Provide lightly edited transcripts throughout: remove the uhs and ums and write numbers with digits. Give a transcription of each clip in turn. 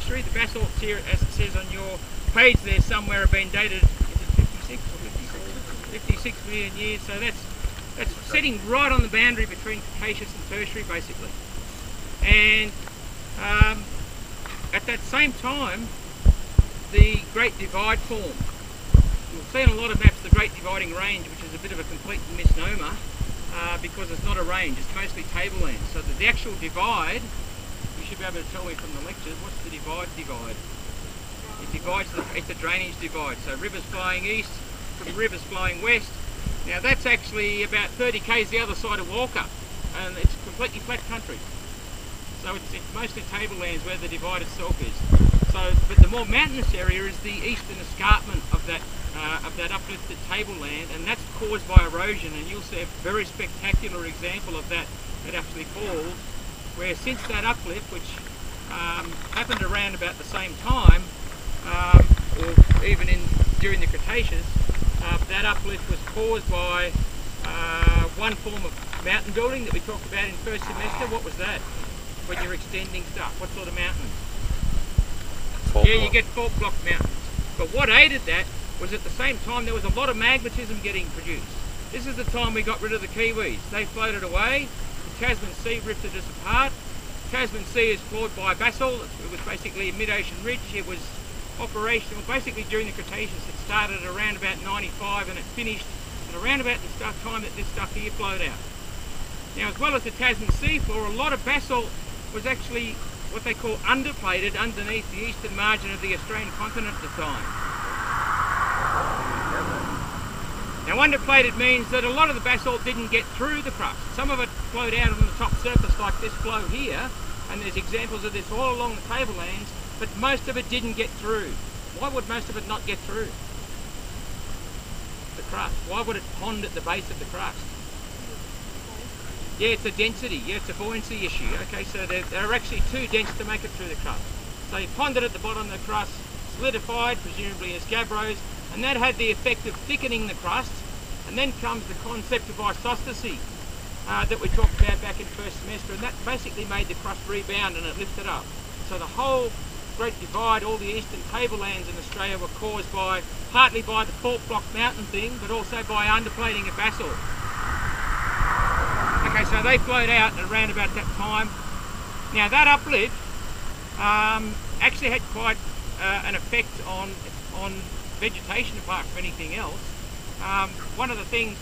tertiary. The basalts here, as it says on your page there somewhere, have been dated, is it 56 or 54? 56 million years, so that's sitting right on the boundary between Cretaceous and tertiary basically. And at that same time, the Great Divide formed. You'll see on a lot of maps the Great Dividing Range, which is a bit of a complete misnomer because it's not a range, it's mostly tableland. So that the actual divide, you should be able to tell me from the lectures, what's the divide? It divides, it's a drainage divide. So rivers flowing east from rivers flowing west. Now that's actually about 30 k's the other side of Walker, and it's completely flat country. So it's mostly tablelands where the divide itself is. So, but the more mountainous area is the eastern escarpment of that uplifted tableland, and that's caused by erosion. And you'll see a very spectacular example of that at Ashley Falls, where since that uplift, which happened around about the same time, or even during the Cretaceous, that uplift was caused by one form of mountain building that we talked about in first semester. What was that? When you're extending stuff, what sort of mountains? Yeah, you get fault block mountains. But what aided that was at the same time there was a lot of magmatism getting produced. This is the time we got rid of the Kiwis. They floated away, the Tasman Sea rifted us apart. Tasman Sea is floored by basalt. It was basically a mid-ocean ridge. It was operational basically during the Cretaceous. It started around about 95 and it finished at around about the time that this stuff here flowed out. Now, as well as the Tasman Sea floor, a lot of basalt was actually what they call underplated underneath the eastern margin of the Australian continent at the time. Now, underplated means that a lot of the basalt didn't get through the crust. Some of it flowed out on the top surface like this flow here, and there's examples of this all along the tablelands, but most of it didn't get through. Why would most of it not get through the crust? Why would it pond at the base of the crust? Yeah, it's a density, yeah, it's a buoyancy issue. Okay, so they're actually too dense to make it through the crust. So you ponded at the bottom of the crust, solidified, presumably as gabbros, and that had the effect of thickening the crust. And then comes the concept of isostasy that we talked about back in first semester, and that basically made the crust rebound and it lifted up. So the whole Great Divide, all the eastern tablelands in Australia were caused by, partly by the fault block mountain thing, but also by underplating of basalt. Okay, so they flowed out at around about that time. Now that uplift actually had quite an effect on vegetation apart from anything else. One of the things,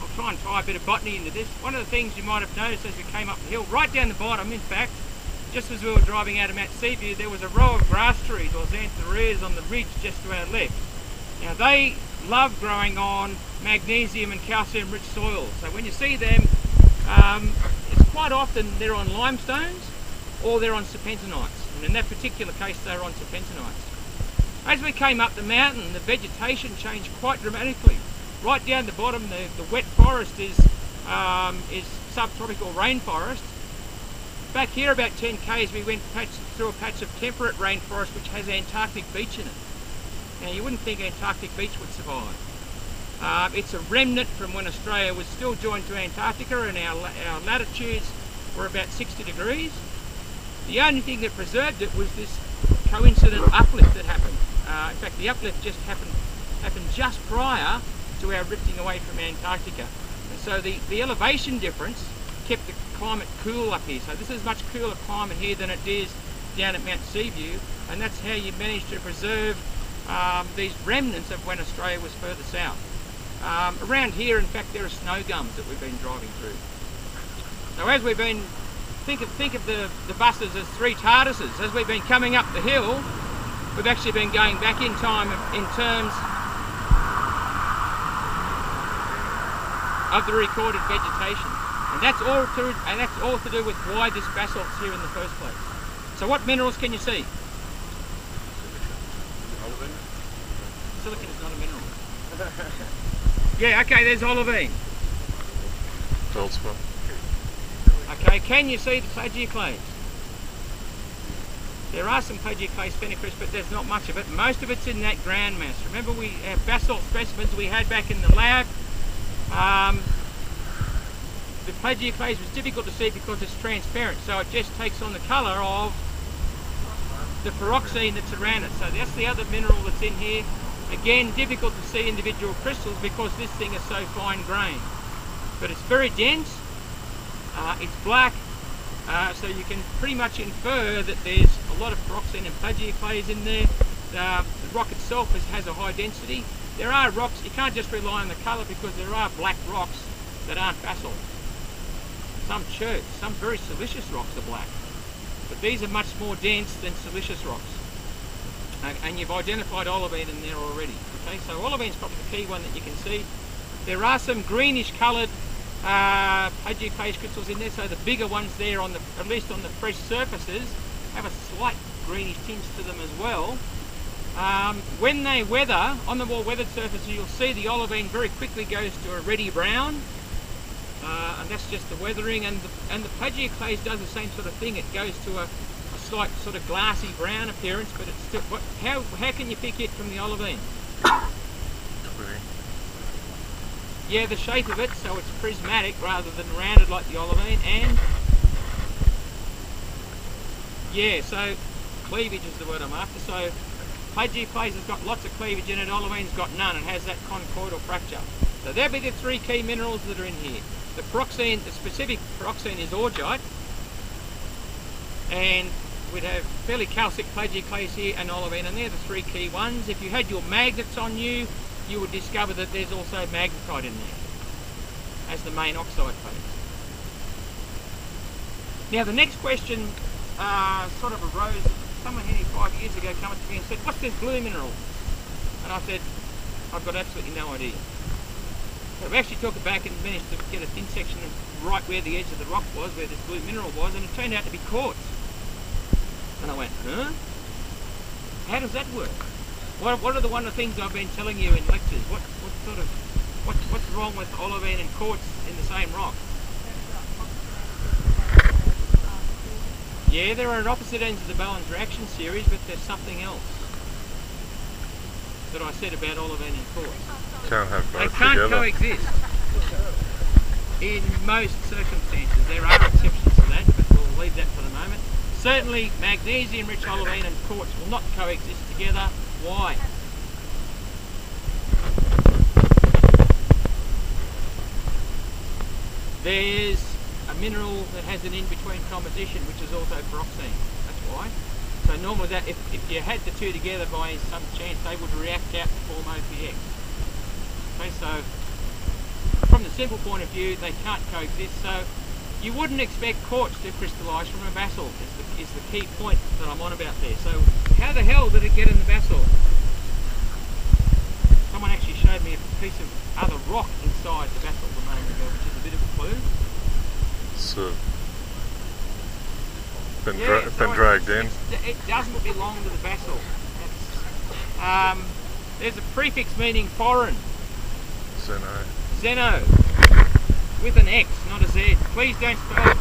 I'll try and tie a bit of botany into this, one of the things you might have noticed as we came up the hill, right down the bottom in fact, just as we were driving out of Mount Seaview, there was a row of grass trees or xanthoreas on the ridge just to our left. Now they love growing on magnesium and calcium rich soils, so when you see them, it's quite often they're on limestones or they're on serpentinites, and in that particular case they're on serpentinites. As we came up the mountain, the vegetation changed quite dramatically. Right down the bottom, the wet forest is subtropical rainforest. Back here about 10 k's we went through a patch of temperate rainforest which has Antarctic beach in it. Now you wouldn't think Antarctic beach would survive. It's a remnant from when Australia was still joined to Antarctica and our latitudes were about 60 degrees. The only thing that preserved it was this coincident uplift that happened. In fact, the uplift just happened just prior to our drifting away from Antarctica. And so the elevation difference kept the climate cool up here. So this is much cooler climate here than it is down at Mount Seaview, and that's how you managed to preserve these remnants of when Australia was further south. Around here, in fact, there are snow gums that we've been driving through. So as we've been, think of the buses as three TARDISes. As we've been coming up the hill, we've actually been going back in time in terms of the recorded vegetation. And that's all to do with why this basalt's here in the first place. So what minerals can you see? Silicon is not a mineral. Yeah, okay, there's olivine. Feldspar. Okay, can you see the plagioclase? There are some plagioclase phenocrysts, but there's not much of it. Most of it's in that ground mass. Remember we have basalt specimens we had back in the lab. The plagioclase was difficult to see because it's transparent, so it just takes on the colour of the pyroxene that's around it. So that's the other mineral that's in here. Again, difficult to see individual crystals because this thing is so fine grained. But it's very dense, it's black, so you can pretty much infer that there's a lot of pyroxene and plagioclase in there. The rock itself has a high density. There are rocks, you can't just rely on the colour because there are black rocks that aren't basalt. Some chert, some very silicious rocks are black, but these are much more dense than silicious rocks. And you've identified olivine in there already. Okay, so olivine's probably the key one that you can see. There are some greenish coloured plagioclase crystals in there, so the bigger ones there, on the, at least on the fresh surfaces, have a slight greenish tinge to them as well. When they weather, on the more weathered surfaces, you'll see the olivine very quickly goes to a reddy brown, and that's just the weathering. And the plagioclase does the same sort of thing. It goes to a slight sort of glassy brown appearance, but it's still. How can you pick it from the olivine? Yeah, the shape of it, so it's prismatic rather than rounded like the olivine, and yeah, so cleavage is the word I'm after. So plagioclase has got lots of cleavage in it, olivine's got none. It has that conchoidal fracture. So there'll be the three key minerals that are in here. The pyroxene, the specific pyroxene is augite, and we'd have fairly calcic plagioclase here and olivine, and they're the three key ones. If you had your magnets on you, you would discover that there's also magnetite in there as the main oxide phase. Now the next question sort of arose. Someone here 5 years ago came up to me and said, "What's this blue mineral?" And I said, "I've got absolutely no idea." So we actually took it back and managed to get a thin section right where the edge of the rock was, where this blue mineral was, and it turned out to be quartz. And I went, huh? How does that work? What are the one of the things I've been telling you in lectures? What's wrong with olivine and quartz in the same rock? Yeah, they're at opposite ends of the balance reaction series, but there's something else that I said about olivine and quartz. Can't have both They can't together. coexist in most circumstances. There are exceptions to that, but we'll leave that for the moment. Certainly, magnesium-rich olivine and quartz will not coexist together. Why? There's a mineral that has an in-between composition, which is also pyroxene. That's why. So normally, that if you had the two together by some chance, they would react out to form OPX. Okay, so from the simple point of view, they can't coexist. So you wouldn't expect quartz to crystallise from a basalt. Is the key point that I'm on about there. So how the hell did it get in the basalt? Someone actually showed me a piece of other rock inside the basalt a moment ago, which is a bit of a clue. So been dragged in. It doesn't belong to the basalt. There's a prefix meaning foreign. Zeno. Zeno. With an X, not a Z. Please don't spell.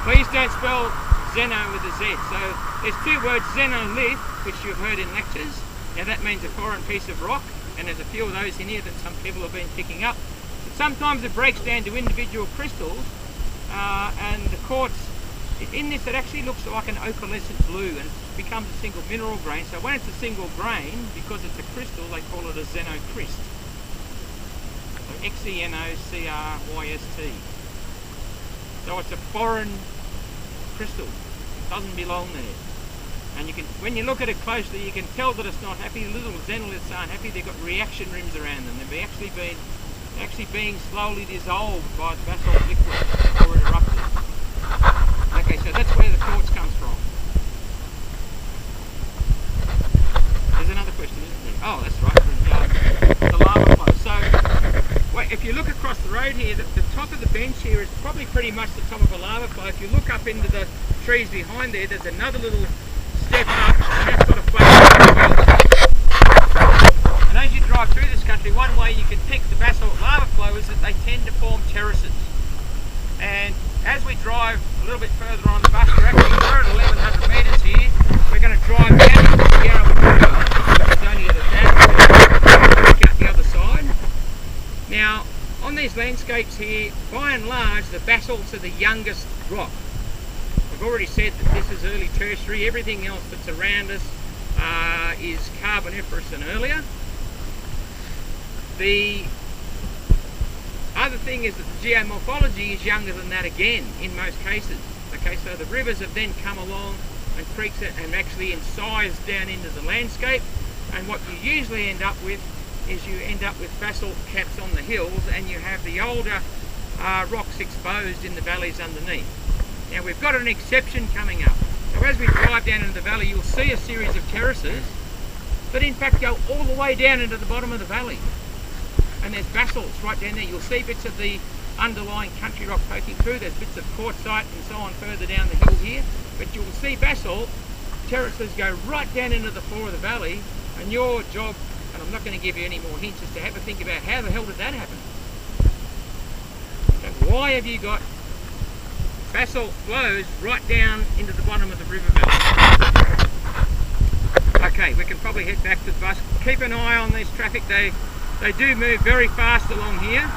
Please don't spell Zeno with a Z. So there's two words, xenolith, which you've heard in lectures. Now that means a foreign piece of rock, and there's a few of those in here that some people have been picking up. But sometimes it breaks down to individual crystals, and the quartz, in this it actually looks like an ochrescent blue, and it becomes a single mineral grain. So when it's a single grain, because it's a crystal, they call it a xenocryst. So Xenocryst. So it's a foreign crystal. It doesn't belong there. And you can, when you look at it closely, you can tell that it's not happy. The little xenoliths aren't happy. They've got reaction rims around them. They've actually being slowly dissolved by the basalt liquid before it erupted. Okay, so that's where the quartz comes from. There's another question, isn't there? Oh, that's right. The lava flow. So, if you look across the road here, the top of the bench here is probably pretty much the top of a lava flow. If you look up into the trees behind there, there's another little step up, and that's got a flat. And as you drive through this country, one way you can pick the basalt lava flow is that they tend to form terraces. And as we drive a little bit further on the bus, we're at 1100 metres here. We're going to drive down the Yarra River. It's only at a down, back out the other side. Now, on these landscapes here, by and large, the basalts are the youngest rock. I've already said that this is early tertiary. Everything else that's around us is Carboniferous and earlier. The other thing is that the geomorphology is younger than that again in most cases. Okay, so the rivers have then come along and creeks and actually incised down into the landscape, and what you usually end up with is you end up with basalt caps on the hills, and you have the older rocks exposed in the valleys underneath. Now we've got an exception coming up. So as we drive down into the valley, you'll see a series of terraces that in fact go all the way down into the bottom of the valley. And there's basalts right down there. You'll see bits of the underlying country rock poking through. There's bits of quartzite and so on further down the hill here. But you'll see basalt terraces go right down into the floor of the valley, and your job, and I'm not going to give you any more hints, is to have a think about how the hell did that happen? So why have you got basalt flows right down into the bottom of the river valley? Okay, we can probably head back to the bus. Keep an eye on this traffic. They do move very fast along here.